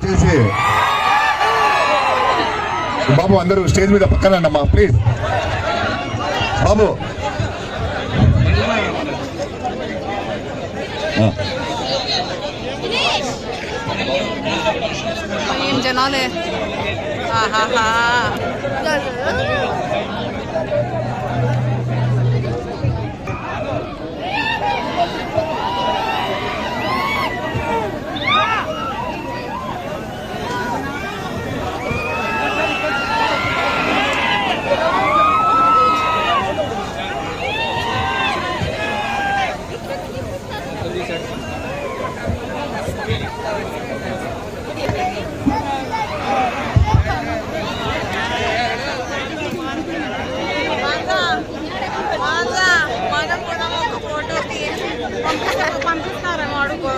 దయచేసి బాబు అందరూ స్టేజ్ మీద పక్కన అమ్మా ప్లీజ్ బాబు. ఏం జనాలే. పంపిస్తారేమో అడుగు.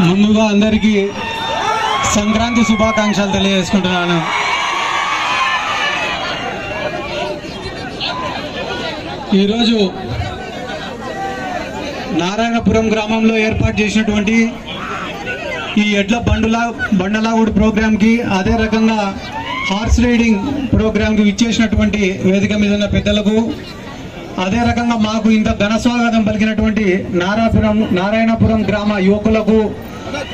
ముందుగా అందరికీ సంక్రాంతి శుభాకాంక్షలు తెలియజేసుకుంటున్నాను. ఈరోజు నారాయణపురం గ్రామంలో ఏర్పాటు చేసినటువంటి ఈ ఎడ్ల బండలాగుడు ప్రోగ్రాంకి, అదే రకంగా హార్స్ రైడింగ్ ప్రోగ్రాంకి విచ్చేసినటువంటి వేదిక మీద ఉన్న పెద్దలకు, అదే రకంగా మాకు ఇంత ఘన స్వాగతం పలికినటువంటి నారాయణపురం గ్రామ యువకులకు,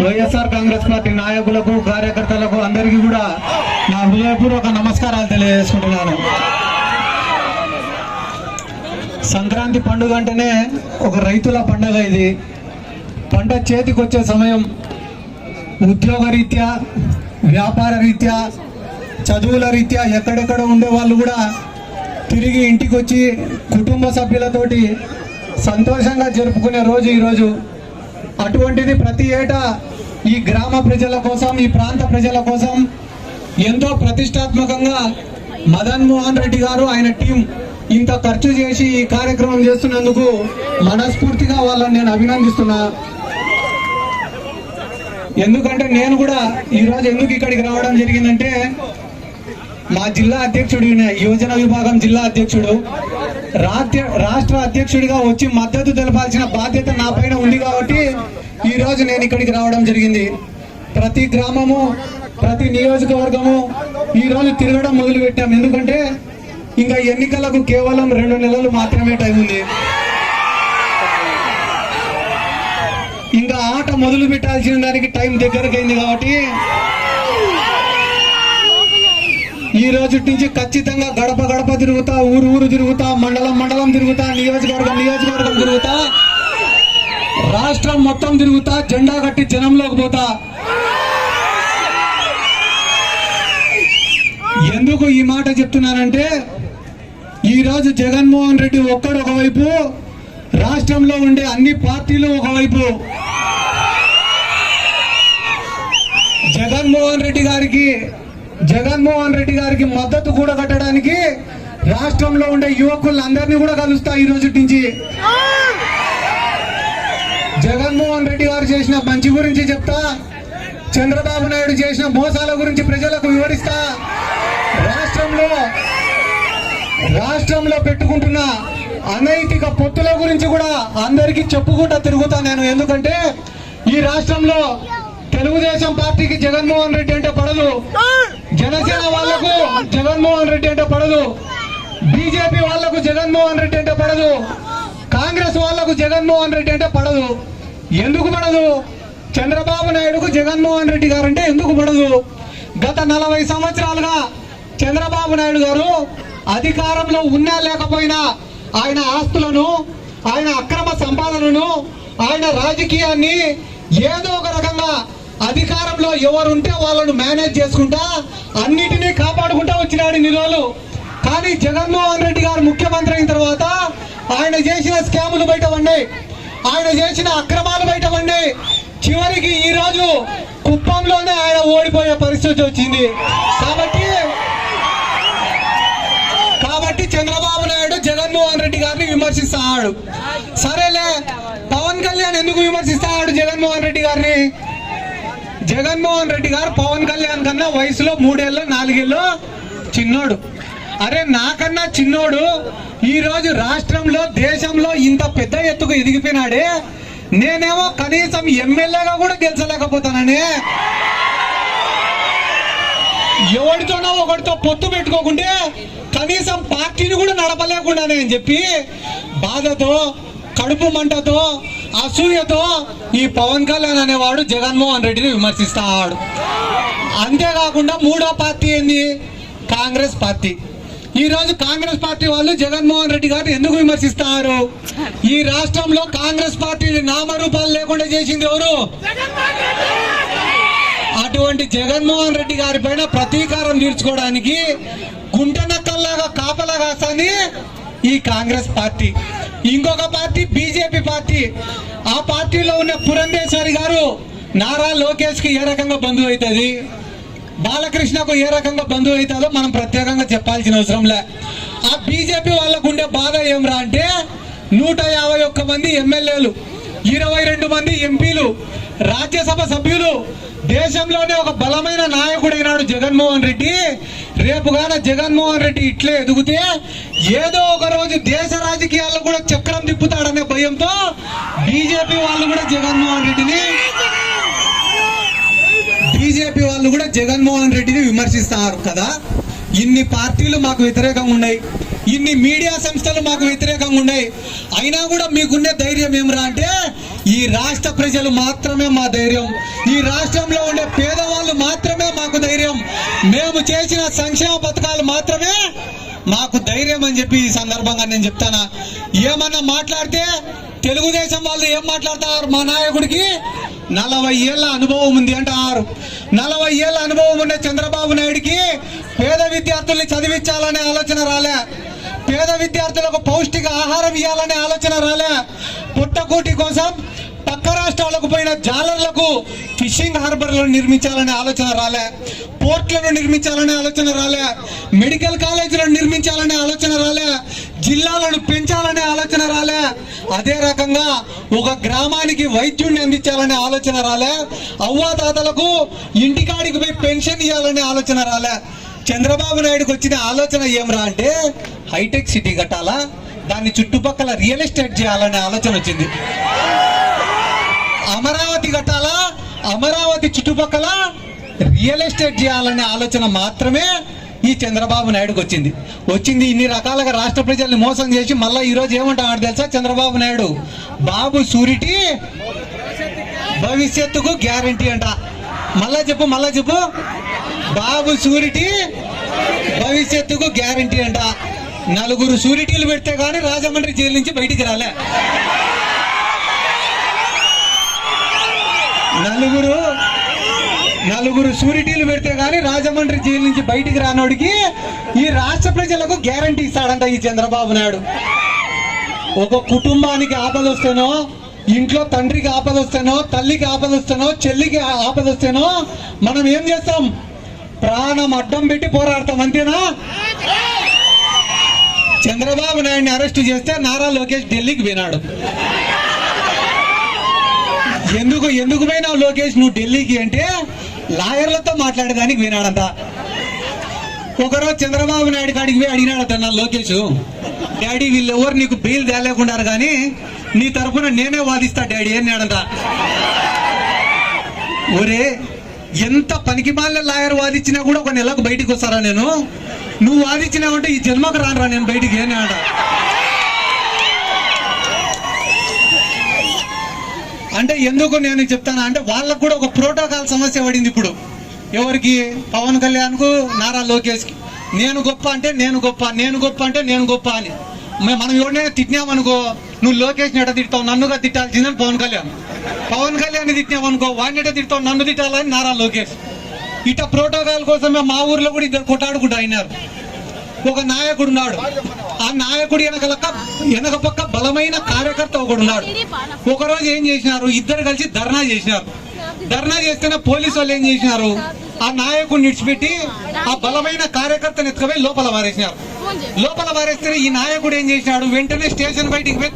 వైఎస్ఆర్ కాంగ్రెస్ పార్టీ నాయకులకు, కార్యకర్తలకు అందరికీ కూడా నా హృదయపూర్వక నమస్కారాలు తెలియజేసుకుంటున్నాను. సంక్రాంతి పండుగ అంటేనే ఒక రైతుల పండుగ. ఇది పంట చేతికి వచ్చే సమయం. ఉద్యోగ రీత్యా, వ్యాపార రీత్యా, చదువుల రీత్యా ఎక్కడెక్కడ ఉండే వాళ్ళు కూడా తిరిగి ఇంటికి వచ్చి కుటుంబ సభ్యులతోటి సంతోషంగా జరుపుకునే రోజు ఈరోజు. అటువంటిది ప్రతి ఏటా ఈ గ్రామ ప్రజల కోసం, ఈ ప్రాంత ప్రజల కోసం ఎంతో ప్రతిష్టాత్మకంగా మదన్ మోహన్ రెడ్డి గారు, ఆయన టీం ఇంత ఖర్చు చేసి ఈ కార్యక్రమం చేస్తున్నందుకు మనస్ఫూర్తిగా వాళ్ళని నేను అభినందిస్తున్నా. ఎందుకంటే నేను కూడా ఈరోజు ఎందుకు ఇక్కడికి రావడం జరిగిందంటే, మా జిల్లా అధ్యక్షుడు, యువజన విభాగం జిల్లా అధ్యక్షుడు, రాష్ట్ర అధ్యక్షుడిగా వచ్చి మద్దతు తెలపాల్సిన బాధ్యత నా పైన ఉంది కాబట్టి ఈరోజు నేను ఇక్కడికి రావడం జరిగింది. ప్రతి గ్రామము, ప్రతి నియోజకవర్గము ఈరోజు తిరగడం మొదలు పెట్టాం. ఎందుకంటే ఇంకా ఎన్నికలకు కేవలం 2 నెలలు మాత్రమే టైం ఉంది. ఇంకా ఆట మొదలు పెట్టాల్సిన దానికి టైం దగ్గరకైంది కాబట్టి ఈ రోజు నుంచి ఖచ్చితంగా గడప గడప తిరుగుతా, ఊరు తిరుగుతా, మండలం తిరుగుతా, నియోజకవర్గం తిరుగుతా, రాష్ట్రం మొత్తం తిరుగుతా, జెండా కట్టి జనంలోకి పోతా. ఎందుకు ఈ మాట చెప్తున్నానంటే, ఈరోజు జగన్మోహన్ రెడ్డి ఒక్కడు ఒకవైపు, రాష్ట్రంలో ఉండే అన్ని పార్టీలు ఒకవైపు. జగన్మోహన్ రెడ్డి గారికి మద్దతు కూడా కట్టడానికి రాష్ట్రంలో ఉండే యువకులందరినీ కూడా కలుస్తా ఈ రోజు నుంచి. జగన్మోహన్ రెడ్డి గారు చేసిన మంచి గురించి చెప్తా, చంద్రబాబు నాయుడు చేసిన మోసాల గురించి ప్రజలకు వివరిస్తా, రాష్ట్రంలో పెట్టుకుంటున్న అనైతిక పొత్తుల గురించి కూడా అందరికీ చెప్పుకుంటా తిరుగుతా నేను. ఎందుకంటే ఈ రాష్ట్రంలో తెలుగుదేశం పార్టీకి జగన్మోహన్ రెడ్డి అంటే పడదు, జనసేన వాళ్లకు జగన్మోహన్ రెడ్డి అంటే పడదు, బీజేపీ వాళ్లకు జగన్మోహన్ రెడ్డి అంటే పడదు, కాంగ్రెస్ వాళ్లకు జగన్మోహన్ రెడ్డి అంటే పడదు. ఎందుకు పడదు? చంద్రబాబు నాయుడుకు జగన్మోహన్ రెడ్డి గారు అంటే ఎందుకు పడదు? గత 40 సంవత్సరాలుగా చంద్రబాబు నాయుడు గారు అధికారంలో ఉన్నా లేకపోయినా ఆయన ఆస్తులను, ఆయన అక్రమ సంపాదనను, ఆయన రాజకీయాన్ని ఏదో ఒక రకంగా అధికారంలో ఎవరుంటే వాళ్ళను మేనేజ్ చేసుకుంటా అన్నిటినీ కాపాడుకుంటా వచ్చినాడు ఇన్ని రోజులు. కానీ జగన్మోహన్ రెడ్డి గారు ముఖ్యమంత్రి అయిన తర్వాత ఆయన చేసిన స్కాములు బయట పడ్డాయి, ఆయన చేసిన అక్రమాలు బయట పడ్డాయి. చివరికి ఈ రోజు కుప్పంలోనే ఆయన ఓడిపోయే పరిస్థితి వచ్చింది. కాబట్టి చంద్రబాబు నాయుడు జగన్మోహన్ రెడ్డి గారిని విమర్శిస్తాడు. సరేలే, పవన్ కళ్యాణ్ ఎందుకు విమర్శిస్తాడు జగన్మోహన్ రెడ్డి గారిని? జగన్మోహన్ రెడ్డి గారు పవన్ కళ్యాణ్ కన్నా వయసులో 3 ఏళ్ళు 4 ఏళ్ళు చిన్నోడు. అరే నాకన్నా చిన్నోడు ఈ రోజు రాష్ట్రంలో దేశంలో ఇంత పెద్ద ఎత్తుకు ఎదిగిపోయినాడే, నేనేమో కనీసం ఎమ్మెల్యేగా కూడా గెలిచలేకపోతానని, ఎవరితోనో ఒకటితో పొత్తు పెట్టుకోకుంటే కనీసం పార్టీని కూడా నడపలేకుండానే అని చెప్పి బాధతో, కడుపు మంటతో, అసూయతో ఈ పవన్ కళ్యాణ్ అనేవాడు జగన్మోహన్ రెడ్డిని విమర్శిస్తాడు. అంతేకాకుండా మూడో పార్టీ ఏంది? కాంగ్రెస్ పార్టీ. ఈ రోజు కాంగ్రెస్ పార్టీ వాళ్ళు జగన్మోహన్ రెడ్డి గారిని ఎందుకు విమర్శిస్తారు? ఈ రాష్ట్రంలో కాంగ్రెస్ పార్టీని నామరూపాలు లేకుండా చేసింది ఎవరు? అటువంటి జగన్మోహన్ రెడ్డి గారి పైన ప్రతీకారం తీర్చుకోవడానికి గుంటనక్కల్లాగా కాపలా కాస్తాని ఈ కాంగ్రెస్ పార్టీ. ఇంకొక పార్టీ బీజేపీ పార్టీ. ఆ పార్టీలో ఉన్న పురంధేశ్వరి గారు నారా లోకేష్ కి ఏ రకంగా బంధువు అవుతుంది, బాలకృష్ణకు ఏ రకంగా బంధువు అవుతుందో మనం ప్రత్యేకంగా చెప్పాల్సిన అవసరం లే. ఆ బీజేపీ వాళ్ళకు ఉండే బాధ ఏమరా అంటే 151 మంది ఎమ్మెల్యేలు, 22 మంది ఎంపీలు, రాజ్యసభ సభ్యులు, దేశంలోనే ఒక బలమైన నాయకుడైనాడు జగన్మోహన్ రెడ్డి. రేపుగాన జగన్మోహన్ రెడ్డి ఇట్లే ఎదుగుతే ఏదో ఒక రోజు దేశ రాజకీయాల్లో కూడా చక్రం తిప్పుతాడనే భయంతో బీజేపీ వాళ్ళు కూడా జగన్మోహన్ రెడ్డిని విమర్శిస్తారు కదా. ఇన్ని పార్టీలు మాకు వ్యతిరేకంగా ఉన్నాయి, ఇన్ని మీడియా సంస్థలు మాకు వ్యతిరేకంగా ఉన్నాయి, అయినా కూడా మీకున్నే ధైర్యం ఏమరా అంటే ఈ రాష్ట్ర ప్రజలు మాత్రమే మా ధైర్యం, ఈ రాష్ట్రంలో ఉండే పేదవాళ్ళు మాత్రమే మాకు ధైర్యం, మేము చేసిన సంక్షేమ పథకాలు మాత్రమే మాకు ధైర్యం అని చెప్పి ఈ సందర్భంగా నేను చెప్తానా. ఏమన్నా మాట్లాడితే తెలుగుదేశం వాళ్ళు ఏం మాట్లాడతారు? మా నాయకుడికి 40 ఏళ్ల అనుభవం ఉంది అంటారు. 40 ఏళ్ల అనుభవం ఉండే చంద్రబాబు నాయుడికి పేద విద్యార్థుల్ని చదివించాలనే ఆలోచన రాలే, పేద విద్యార్థులకు పౌష్టిక ఆహారం ఇవ్వాలనే ఆలోచన రాలే, పుట్టకూటి కోసం పక్క రాష్ట్రాలకు పోయిన జాలర్లకు ఫిషింగ్ హార్బర్లను నిర్మించాలనే ఆలోచన రాలే, పోర్ట్లను నిర్మించాలనే ఆలోచన రాలే, మెడికల్ కాలేజీలను నిర్మించాలనే ఆలోచన రాలే, జిల్లాలను పెంచాలనే ఆలోచన రాలే, అదే రకంగా ఒక గ్రామానికి వైద్యుడిని అందించాలనే ఆలోచన రాలే, అవ్వాతాతలకు ఇంటికాడికి పోయి పెన్షన్ ఇవ్వాలనే ఆలోచన రాలే. చంద్రబాబు నాయుడుకి వచ్చిన ఆలోచన ఏమరా అంటే హైటెక్ సిటీ కట్టాలా, దాని చుట్టుపక్కల రియల్ ఎస్టేట్ చేయాలనే ఆలోచన వచ్చింది. అమరావతి కట్టాలా, అమరావతి చుట్టుపక్కల రియల్ ఎస్టేట్ చేయాలనే ఆలోచన మాత్రమే ఈ చంద్రబాబు నాయుడుకి వచ్చింది. ఇన్ని రకాలుగా రాష్ట్ర ప్రజల్ని మోసం చేసి మళ్ళీ ఈ రోజు ఏమంటాడు తెలుసా చంద్రబాబు నాయుడు? బాబు సూరిటీ భవిష్యత్తుకు గ్యారంటీ అంట. మళ్ళా చెప్పు, బాబు సూరిటీ భవిష్యత్తుకు గ్యారంటీ అంట. 4 సూరిటీలు పెడితే గానీ రాజమండ్రి జైలు నుంచి బయటికి రాలే. 4 సూరిటీలు పెడితే గానీ రాజమండ్రి జైలు నుంచి బయటికి రానోడికి ఈ రాష్ట్ర ప్రజలకు గ్యారంటీ ఇస్తాడంట ఈ చంద్రబాబు నాయుడు. ఒక కుటుంబానికి ఆపదొస్తేనో, ఇంట్లో తండ్రికి ఆపదొస్తేనో, తల్లికి ఆపదొస్తేనో, చెల్లికి ఆపదొస్తేనో మనం ఏం చేస్తాం? ప్రాణం అడ్డం పెట్టి పోరాడతాం, అంతేనా? చంద్రబాబు నాయుడిని అరెస్ట్ చేస్తే నారా లోకేష్ ఢిల్లీకి పోయినాడు. ఎందుకు పోయినావు లోకేష్ నువ్వు ఢిల్లీకి అంటే లాయర్లతో మాట్లాడేదానికి పోయినాడంట. ఒకరోజు చంద్రబాబు నాయుడు కాడికి పోయి అడిగినాడట నా లోకేష్, డాడీ వీళ్ళు ఎవరు నీకు బెయిల్ తేలేకున్నారు కానీ నీ తరఫున నేనే వాదిస్తా డాడీ అన్నాడంట. ఒరే ఎంత పనికిమాలిన లాయర్ వాదించినా కూడా 1 నెలకు బయటికి వస్తారా? నువ్వు వాదించినావంటే ఈ జన్మకు రానరా నేను బయటికి అన్నాడ. అంటే ఎందుకు నేను చెప్తాను అంటే వాళ్ళకు కూడా ఒక ప్రోటోకాల్ సమస్య పడింది ఇప్పుడు. ఎవరికి? పవన్ కళ్యాణ్ కు, నారా లోకేష్ కి. నేను గొప్ప అంటే నేను గొప్ప అని మనం ఎవరినైనా తిట్టినామనుకో, నువ్వు లోకేష్ ఎట తిడతావు, నన్నుగా తిట్టాల్సిందని పవన్ కళ్యాణ్ తిట్టినామనుకో, వాడిని ఎట తిడతావు, నన్ను తిట్టాలని నారా లోకేష్. ఇట ప్రోటోకాల్ కోసమే మా ఊర్లో కూడా 2 కొట్టాడుకుంటూ అయినారు. ఒక నాయకుడు ఉన్నాడు, ఆ నాయకుడు వెనక పక్క బలమైన కార్యకర్త ఒకడు ఉన్నాడు. ఒకరోజు ఏం చేసినారు? 2 కలిసి ధర్నా చేసినారు. ధర్నా చేస్తేనే పోలీసు వాళ్ళు ఏం చేసినారు, ఆ నాయకుడిని విడిచిపెట్టి ఆ బలమైన కార్యకర్తను ఎత్తుకుపోయి లోపల వారేసినారు. లోపల వారేస్తే ఈ నాయకుడు ఏం చేసినాడు, వెంటనే స్టేషన్ బయటికి పోయి